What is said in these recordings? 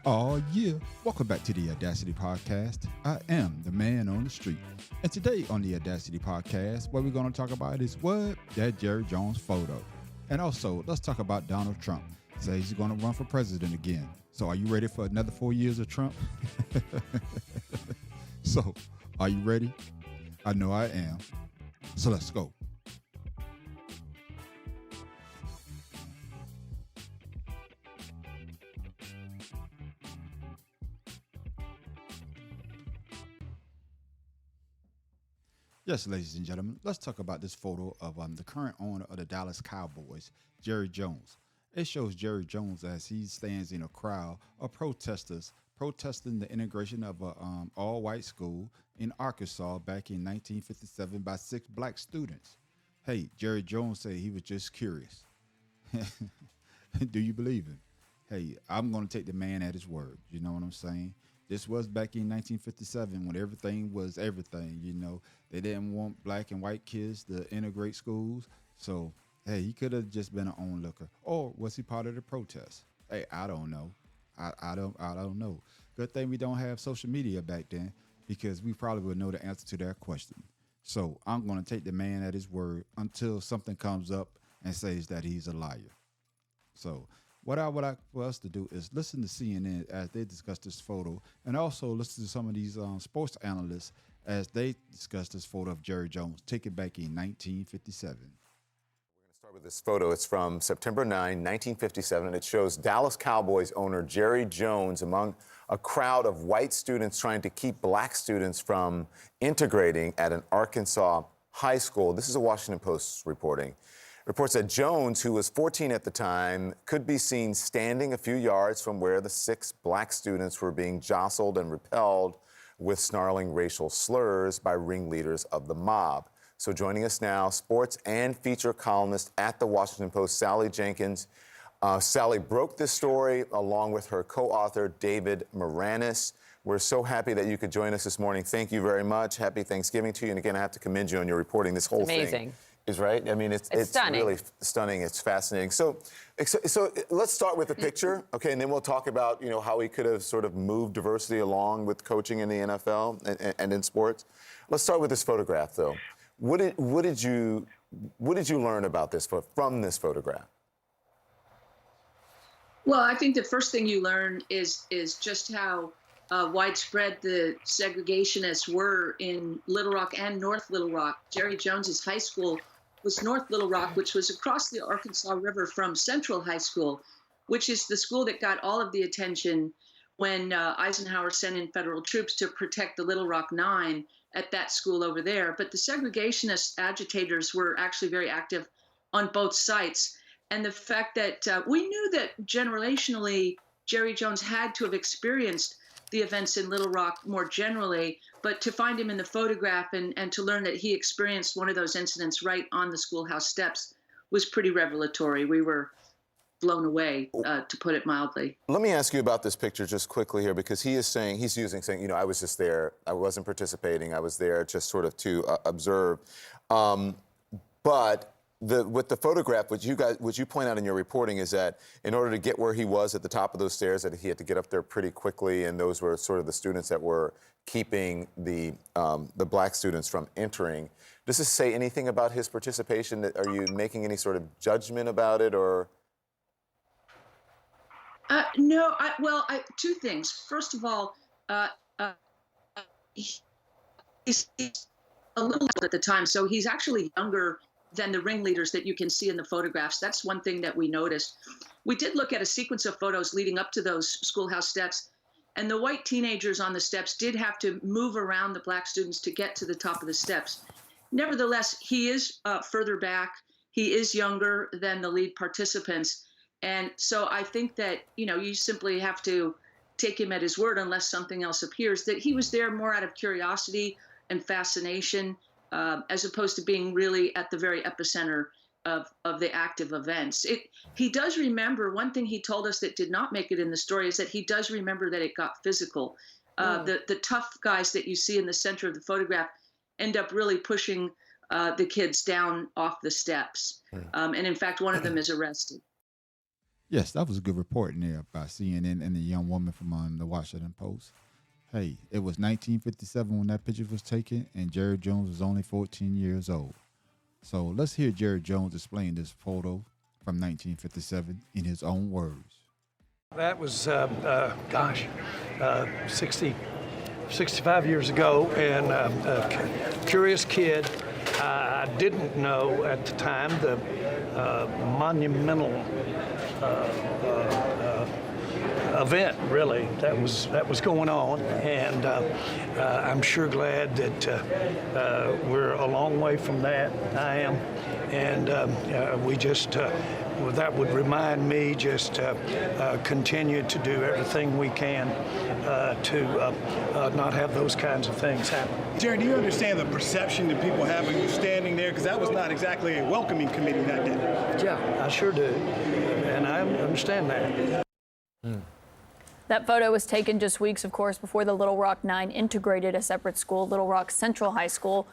Oh, yeah. Welcome back to the Audacity Podcast. I am the man on the street. And today on the Audacity Podcast, what we're going to talk about is what? That Jerry Jones photo. And also, let's talk about Donald Trump. Says he's going to run for president again. So, are you ready for another 4 years of Trump? So, are you ready? I know I am. So, let's go. Yes, ladies and gentlemen, let's talk about this photo of the current owner of the Dallas Cowboys, Jerry Jones. It shows Jerry Jones as he stands in a crowd of protesters protesting the integration of a all-white school in Arkansas back in 1957 by 6 black students. Hey, Jerry Jones said he was just curious. Do you believe him? Hey, I'm going to take the man at his word. You know what I'm saying? This was back in 1957 when everything was everything. They didn't want black and white kids to integrate schools. So, hey, he could have just been an onlooker. Or was he part of the protest? Hey, I don't know. I don't know. Good thing we don't have social media back then because we probably would know the answer to that question. So I'm going to take the man at his word until something comes up and says that he's a liar. So what I would like for us to do is listen to CNN as they discuss this photo, and also listen to some of these sports analysts as they discuss this photo of Jerry Jones taken back in 1957. Start with this photo. It's from September 9, 1957, and it shows Dallas Cowboys owner Jerry Jones among a crowd of white students trying to keep black students from integrating at an Arkansas high school. This is a Washington Post reporting. Reports that Jones, who was 14 at the time, could be seen standing a few yards from where the 6 black students were being jostled and repelled with snarling racial slurs by ringleaders of the mob. So joining us now, sports and feature columnist at the Washington Post, Sally Jenkins. Sally broke this story along with her co-author, David Maraniss. We're so happy that you could join us this morning. Thank you very much. Happy Thanksgiving to you. And again, I have to commend you on your reporting. This whole Amazing. thing is right. I mean, it's stunning. Really stunning. It's fascinating. So let's start with the picture, okay, and then we'll talk about how he could have sort of moved diversity along with coaching in the NFL and in sports. Let's start with this photograph, though. What did you learn about this from this photograph? Well, I think the first thing you learn is just how widespread the segregationists were in Little Rock and North Little Rock. Jerry Jones's high school was North Little Rock, which was across the Arkansas River from Central High School, which is the school that got all of the attention when Eisenhower sent in federal troops to protect the Little Rock Nine at that school over there. But the segregationist agitators were actually very active on both sites. And the fact that we knew that generationally, Jerry Jones had to have experienced the events in Little Rock more generally, but to find him in the photograph and to learn that he experienced one of those incidents right on the schoolhouse steps was pretty revelatory. We were blown away, to put it mildly. Let me ask you about this picture just quickly here, because he's saying, I was just there. I wasn't participating. I was there just sort of to observe. But with the photograph, which you point out in your reporting, is that in order to get where he was at the top of those stairs, that he had to get up there pretty quickly, and those were sort of the students that were keeping the black students from entering. Does this say anything about his participation? Are you making any sort of judgment about it, or? No, two things. First of all, he's a little at the time, so he's actually younger than the ringleaders that you can see in the photographs. That's one thing that we noticed. We did look at a sequence of photos leading up to those schoolhouse steps, and the white teenagers on the steps did have to move around the black students to get to the top of the steps. Nevertheless, he is further back. He is younger than the lead participants. And so I think that, you simply have to take him at his word unless something else appears, that he was there more out of curiosity and fascination, as opposed to being really at the very epicenter of the active events. He does remember, one thing he told us that did not make it in the story is that he does remember that it got physical. The tough guys that you see in the center of the photograph end up really pushing the kids down off the steps. And in fact, one of them is arrested. Yes, that was a good report in there by CNN and the young woman from the Washington Post. Hey, it was 1957 when that picture was taken, and Jerry Jones was only 14 years old. So let's hear Jerry Jones explain this photo from 1957 in his own words. That was, 65 years ago, and a curious kid. I didn't know at the time the monumental event, really, that was going on, and I'm sure glad that we're a long way from that. I am, and we just. That would remind me just continue to do everything we can to not have those kinds of things happen. Jerry, do you understand the perception that people have of you standing there? Because that was not exactly a welcoming committee that day. Yeah, I sure do, and I understand that. That photo was taken just weeks, of course, before the Little Rock Nine integrated a separate school, Little Rock Central High School.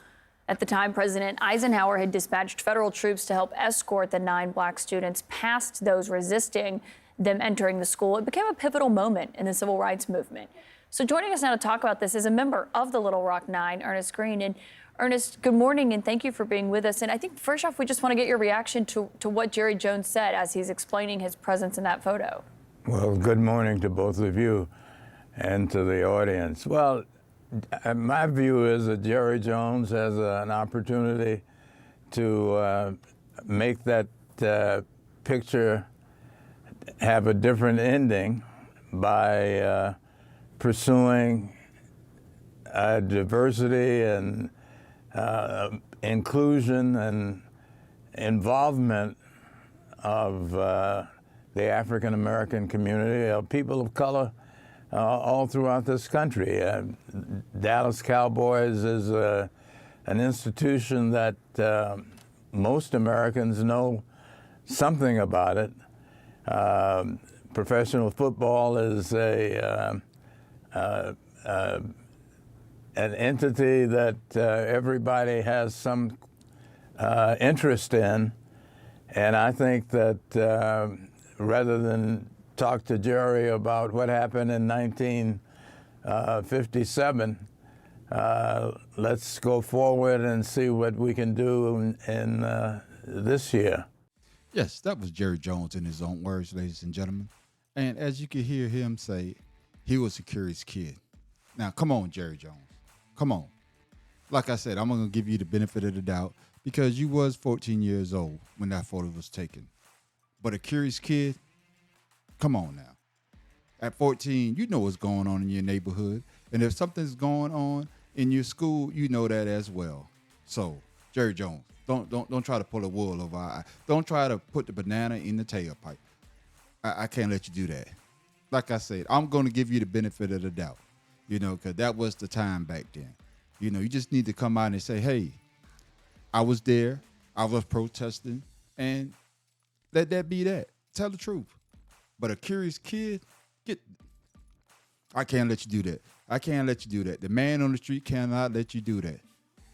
At the time, President Eisenhower had dispatched federal troops to help escort the 9 black students past those resisting them entering the school. It became a pivotal moment in the civil rights movement. So joining us now to talk about this is a member of the Little Rock Nine, Ernest Green. And Ernest, good morning, and thank you for being with us. And I think first off, we just want to get your reaction to what Jerry Jones said as he's explaining his presence in that photo. Well, good morning to both of you and to the audience. Well, my view is that Jerry Jones has an opportunity to make that picture have a different ending by pursuing diversity and inclusion and involvement of the African American community, of people of color, all throughout this country. Dallas Cowboys is an institution that most Americans know something about it. Professional football is an entity that everybody has some interest in, and I think that rather than talk to Jerry about what happened in 1957. Let's go forward and see what we can do in this year. Yes, that was Jerry Jones in his own words, ladies and gentlemen. And as you could hear him say, he was a curious kid. Now, come on, Jerry Jones. Come on. Like I said, I'm going to give you the benefit of the doubt because you was 14 years old when that photo was taken. But a curious kid, come on now. At 14, you know what's going on in your neighborhood. And if something's going on in your school, you know that as well. So, Jerry Jones, don't try to pull a wool over our eye. Don't try to put the banana in the tailpipe. I can't let you do that. Like I said, I'm going to give you the benefit of the doubt, because that was the time back then. You just need to come out and say, hey, I was there, I was protesting, and let that be that. Tell the truth. But a curious kid, I can't let you do that. I can't let you do that. The man on the street cannot let you do that.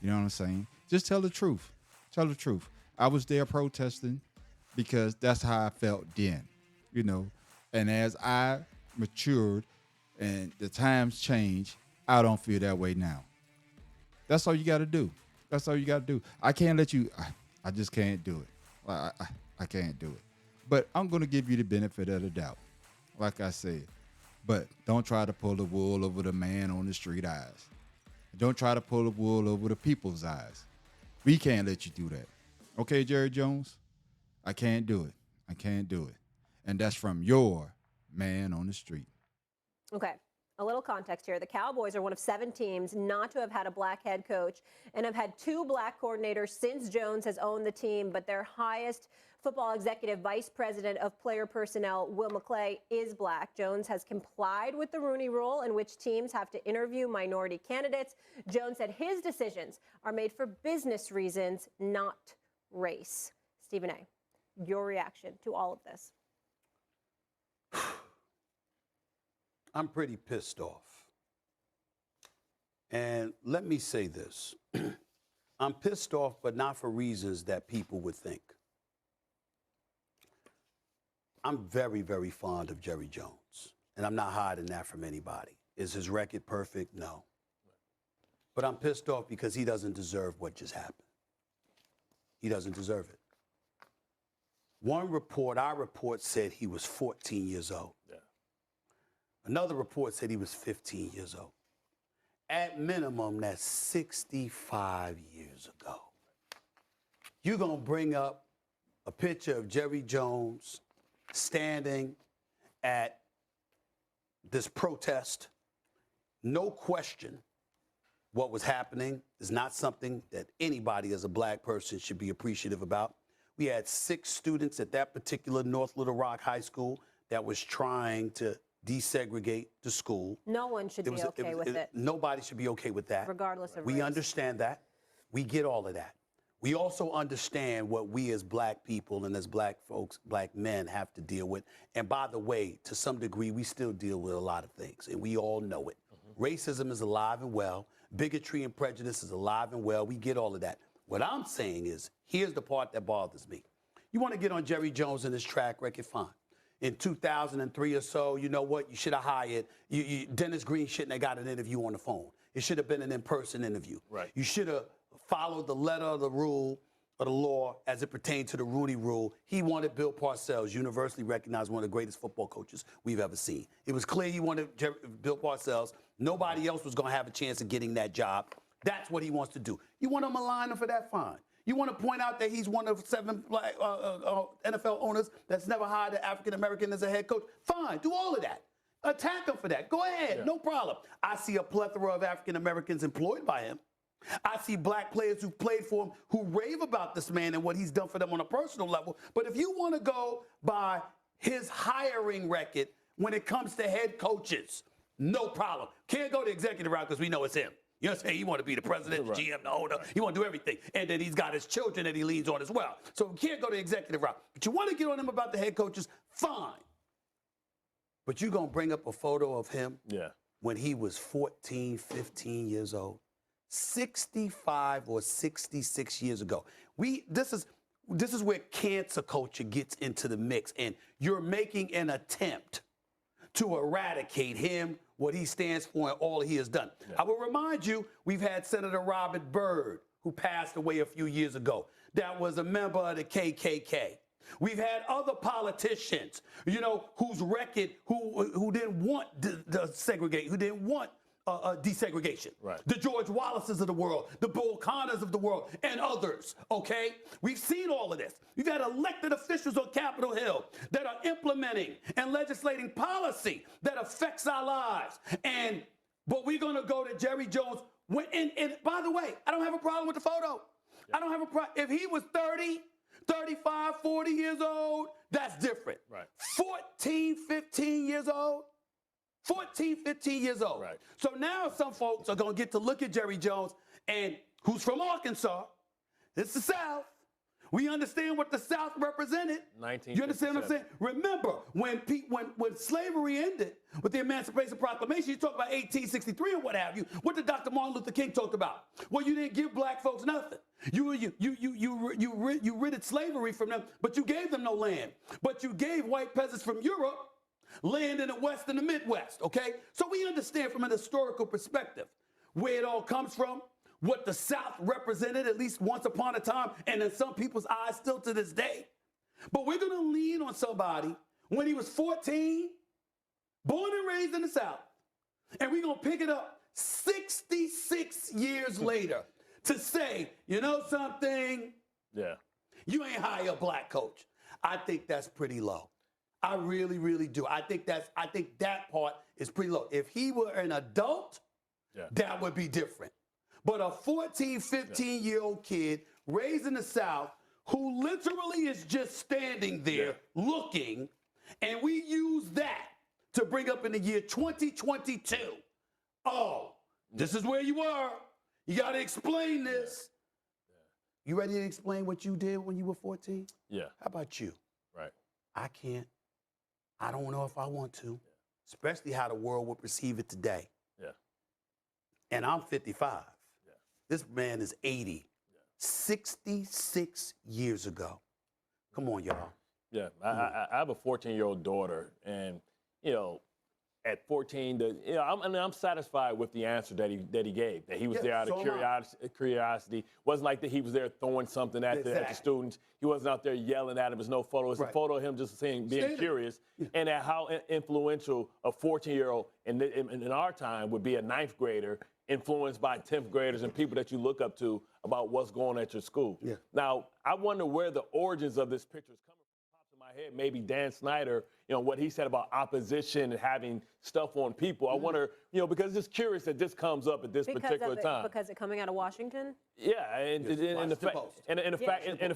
You know what I'm saying? Just tell the truth. Tell the truth. I was there protesting because that's how I felt then, And as I matured and the times changed, I don't feel that way now. That's all you got to do. That's all you got to do. I can't let you, I just can't do it. I can't do it. But I'm going to give you the benefit of the doubt, like I said. But don't try to pull the wool over the man on the street eyes. Don't try to pull the wool over the people's eyes. We can't let you do that. Okay, Jerry Jones? I can't do it. I can't do it. And that's from your man on the street. Okay. A little context here. The Cowboys are one of 7 teams not to have had a black head coach and have had 2 black coordinators since Jones has owned the team, but their highest football executive vice president of player personnel, Will McClay, is black. Jones has complied with the Rooney Rule, in which teams have to interview minority candidates. Jones said his decisions are made for business reasons, not race. Stephen A., your reaction to all of this? I'm pretty pissed off. And let me say this. I'm pissed off, but not for reasons that people would think. I'm very, very fond of Jerry Jones, and I'm not hiding that from anybody. Is his record perfect? No. But I'm pissed off because he doesn't deserve what just happened. He doesn't deserve it. One report, our report, said he was 14 years old. Yeah. Another report said he was 15 years old. At minimum, that's 65 years ago. You're going to bring up a picture of Jerry Jones standing at this protest. No question, what was happening is not something that anybody as a black person should be appreciative about. We had 6 students at that particular North Little Rock High School that was trying to desegregate the school. No one should be okay with it. Nobody should be okay with that. Regardless of We race. understand that. We get all of that. We also understand what we as black people and as black folks, black men have to deal with. And by the way, to some degree, we still deal with a lot of things, and we all know it. Racism is alive and well. Bigotry and prejudice is alive and well. We get all of that. What I'm saying is, here's the part that bothers me. You want to get on Jerry Jones and his track record, fine. In 2003 or so, you know what? You should have hired, Dennis Green shouldn't have got an interview on the phone. It should have been an in-person interview. Right. You should have followed the letter of the rule of the law as it pertained to the Rooney Rule. He wanted Bill Parcells, universally recognized one of the greatest football coaches we've ever seen. It was clear he wanted Bill Parcells. Nobody else was going to have a chance of getting that job. That's what he wants to do. You want to malign him for that? Fine. You want to point out that he's one of 7 black NFL owners that's never hired an African-American as a head coach? Fine. Do all of that. Attack him for that. Go ahead. Yeah. No problem. I see a plethora of African-Americans employed by him. I see black players who played for him who rave about this man and what he's done for them on a personal level. But if you want to go by his hiring record when it comes to head coaches, no problem. Can't go the executive route because we know it's him. You know what I'm saying? He want to be the president, the GM, the owner. He want to do everything. And then he's got his children that he leans on as well. So we can't go the executive route. But you want to get on him about the head coaches, fine. But you're going to bring up a photo of him when he was 14, 15 years old. 65 or 66 years ago. This is where cancer culture gets into the mix, and you're making an attempt to eradicate him, what he stands for, and all he has done. I will remind you, we've had Senator Robert Byrd, who passed away a few years ago, that was a member of the KKK. We've had other politicians, whose record, who didn't want to segregate, who didn't want desegregation. Right. The George Wallaces of the world, the Bull Connors of the world, and others, okay? We've seen all of this. We've had elected officials on Capitol Hill that are implementing and legislating policy that affects our lives. But we're going to go to Jerry Jones. And by the way, I don't have a problem with the photo. I don't have a problem. If he was 30, 35, 40 years old, that's different. Right. 14, 15 years old. 14, 15 years old. Right. So now some folks are going to get to look at Jerry Jones, and who's from Arkansas. It's the South. We understand what the South represented. You understand what I'm saying? Remember, when slavery ended with the Emancipation Proclamation, you talk about 1863 and what have you. What did Dr. Martin Luther King talk about? Well, you didn't give black folks nothing. You ridded slavery from them, but you gave them no land. But you gave white peasants from Europe land in the West and the Midwest, okay? So we understand from an historical perspective where it all comes from, what the South represented at least once upon a time, and in some people's eyes still to this day. But we're going to lean on somebody when he was 14, born and raised in the South, and we're going to pick it up 66 years later to say, you know something? Yeah. You ain't hire a black coach. I think that's pretty low. I really, really do. I think that part is pretty low. If he were an adult, that would be different. But a 14, 15-year-old kid raised in the South who literally is just standing there looking, and we use that to bring up in the year 2022. Oh, this is where you were. You got to explain this. You ready to explain what you did when you were 14? Yeah. How about you? Right. I can't. I don't know if I want to, especially how the world would perceive it today. Yeah. And I'm 55. Yeah. This man is 80. Yeah. 66 years ago. Come on, y'all. Yeah, I have a 14-year-old daughter, and at 14, I'm satisfied with the answer that he gave. That he was there out of curiosity. Wasn't like that he was there throwing something at the students. He wasn't out there yelling at them. There's no photo. It's a photo of him just being curious, and at how influential a 14-year-old in our time would be a 9th grader influenced by 10th graders and people that you look up to about what's going on at your school. Yeah. Now, I wonder where the origins of this picture is coming from. Pops in my head, maybe Dan Snyder, what he said about opposition and having stuff on people. I wonder, because it's just curious that this comes up at this particular time. Because it's coming out of Washington? Yeah, and the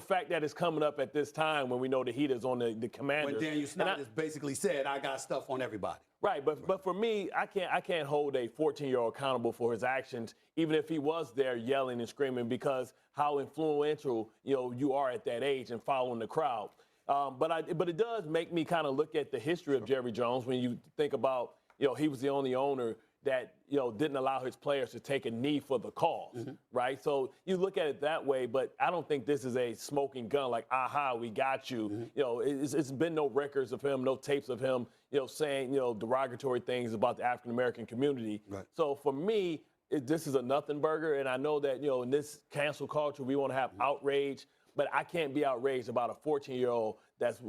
fact that it's coming up at this time when we know the heat is on the Commanders. When Daniel Snyder basically said, I got stuff on everybody. Right, but for me, I can't hold a 14-year-old accountable for his actions, even if he was there yelling and screaming, because how influential you are at that age and following the crowd. But it does make me kind of look at the history of Jerry Jones when you think about he was the only owner that didn't allow his players to take a knee for the cause, right? So you look at it that way, but I don't think this is a smoking gun like, aha, we got you. It's been no records of him, no tapes of him, saying derogatory things about the African American community. Right. So for me, this is a nothing burger, and I know that in this cancel culture we want to have outrage, but I can't be outraged about a 14-year-old that's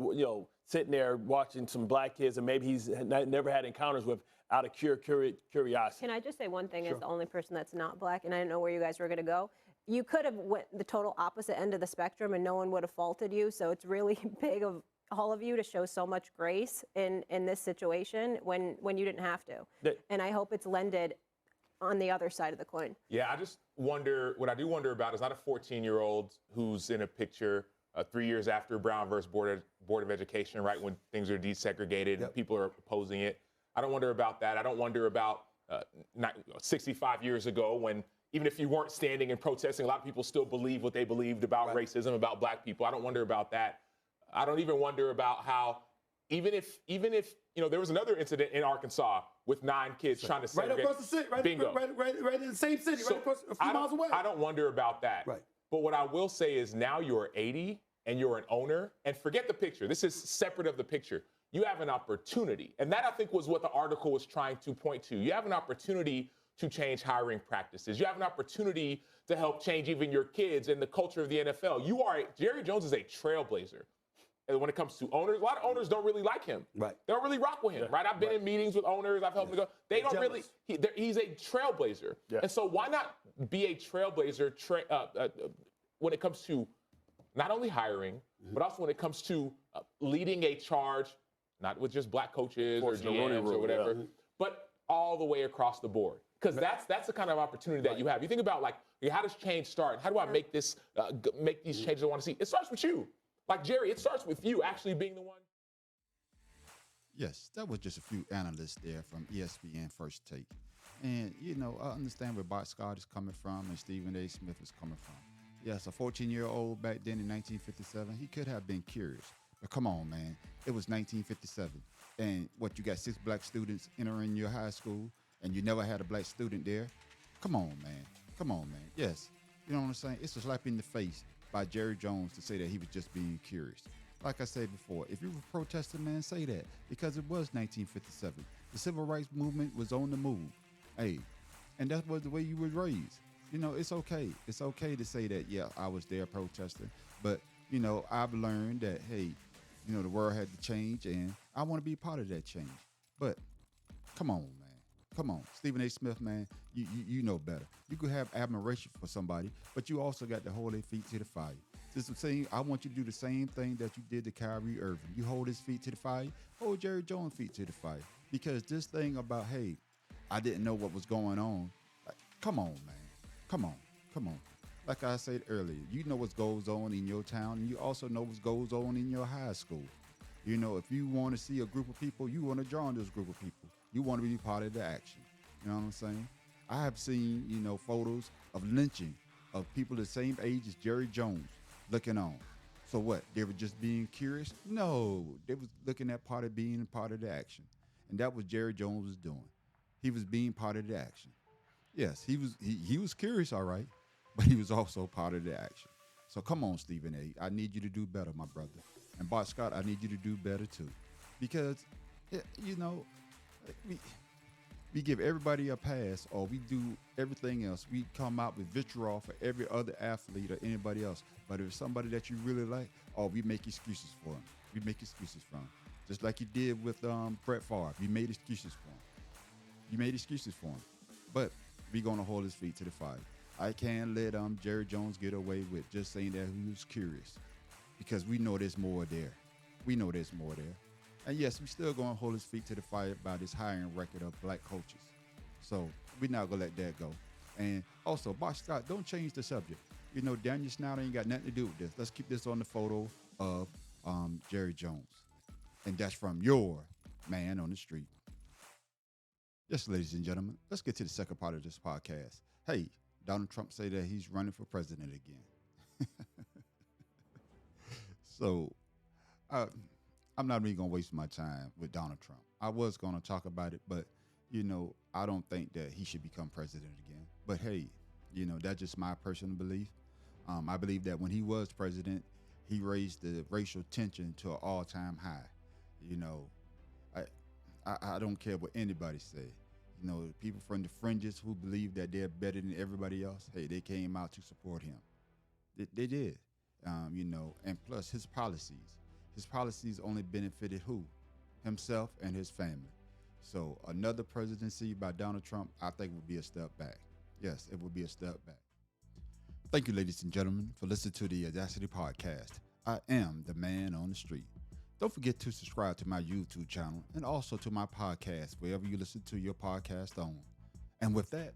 sitting there watching some black kids and maybe he's never had encounters with out of curiosity. Can I just say one thing? As the only person that's not black, and I didn't know where you guys were going to go, you could have went the total opposite end of the spectrum and no one would have faulted you. So it's really big of all of you to show so much grace in this situation when you didn't have to. And I hope it's lended on the other side of the coin. Yeah, I just wonder, what I do wonder about is not a 14-year-old who's in a picture 3 years after Brown versus Board of Education, right, when things are desegregated and people are opposing it. I don't wonder about that. I don't wonder about 65 years ago when even if you weren't standing and protesting, a lot of people still believe what they believed about racism, about black people. I don't wonder about that. I don't even wonder about how even if there was another incident in Arkansas with 9 kids trying to segregate. Right across the city, right in the same city, right across a few miles away. I don't wonder about that. Right. But what I will say is now you're 80 and you're an owner, and forget the picture. This is separate of the picture. You have an opportunity, and that I think was what the article was trying to point to. You have an opportunity to change hiring practices. You have an opportunity to help change even your kids and the culture of the NFL. Jerry Jones is a trailblazer. And when it comes to owners, a lot of owners don't really like him. Right. They don't really rock with him, right? I've been in meetings with owners. I've helped them go. They don't really. He's a trailblazer. Yeah. And so why not be a trailblazer when it comes to not only hiring, but also when it comes to leading a charge, not with just black coaches or GMs or whatever, but all the way across the board. Because that's the kind of opportunity that you have. You think about how does change start? How do I make this make these changes I want to see? It starts with you. Like Jerry, it starts with you actually being the one. Yes, that was just a few analysts there from ESPN First Take. And, I understand where Bart Scott is coming from and Stephen A. Smith is coming from. Yes, a 14-year-old back then in 1957, he could have been curious. But come on, man. It was 1957. And you got 6 black students entering your high school and you never had a black student there? Come on, man. Come on, man. Yes. You know what I'm saying? It's a slap in the face by Jerry Jones to say that he was just being curious. Like I said before, if you were protesting, man, say that. Because it was 1957. The civil rights movement was on the move. Hey, and that was the way you were raised. It's okay. It's okay to say that, yeah, I was there protesting. But, I've learned that, hey, the world had to change, and I want to be part of that change. But come on, man. Come on. Stephen A. Smith, man, you know better. You could have admiration for somebody, but you also got to hold their feet to the fire. This is saying, I want you to do the same thing that you did to Kyrie Irving. You hold his feet to the fire, hold Jerry Jones' feet to the fire. Because this thing about, hey, I didn't know what was going on. Come on, man. Come on. Like I said earlier, you know what goes on in your town, and you also know what goes on in your high school. If you want to see a group of people, you want to join this group of people. You want to be part of the action. You know what I'm saying? I have seen, photos of lynching of people the same age as Jerry Jones looking on. So what? They were just being curious? No, they was looking at being part of the action. And that was Jerry Jones was doing. He was being part of the action. Yes, he was curious, all right, but he was also part of the action. So come on, Stephen A. I need you to do better, my brother. And And Bart Scott, I need you to do better too, because you know we give everybody a pass, or we do everything else. We come out with vitriol for every other athlete or anybody else. But if it's somebody that you really like, we make excuses for them. We make excuses for them, just like you did with Brett Favre. You made excuses for him. You made excuses for him, but we're gonna hold his feet to the fire. I can't let Jerry Jones get away with just saying that he was curious, because we know there's more there. We know there's more there. And yes, we still gonna hold his feet to the fire about his hiring record of black coaches. So we're not gonna let that go. And also, Bart Scott, don't change the subject. You know, Daniel Snyder ain't got nothing to do with this. Let's keep this on the photo of Jerry Jones. And that's from your man on the street. Yes, ladies and gentlemen, let's get to the second part of this podcast. Hey, Donald Trump say that he's running for president again. So I'm not even going to waste my time with Donald Trump. I was going to talk about it, but, you know, I don't think that he should become president again. But, hey, you know, that's just my personal belief. I believe that when he was president, he raised the racial tension to an all-time high. You know, I don't care what anybody say. You know, people from the fringes who believe that they're better than everybody else, hey, they came out to support him. They did, you know, and plus his policies. His policies only benefited who? Himself and his family. So another presidency by Donald Trump, I think would be a step back. Yes, it would be a step back. Thank you, ladies and gentlemen, for listening to the Audacity Podcast. I am the man on the street. Don't forget to subscribe to my YouTube channel and also to my podcast, wherever you listen to your podcast on. And with that,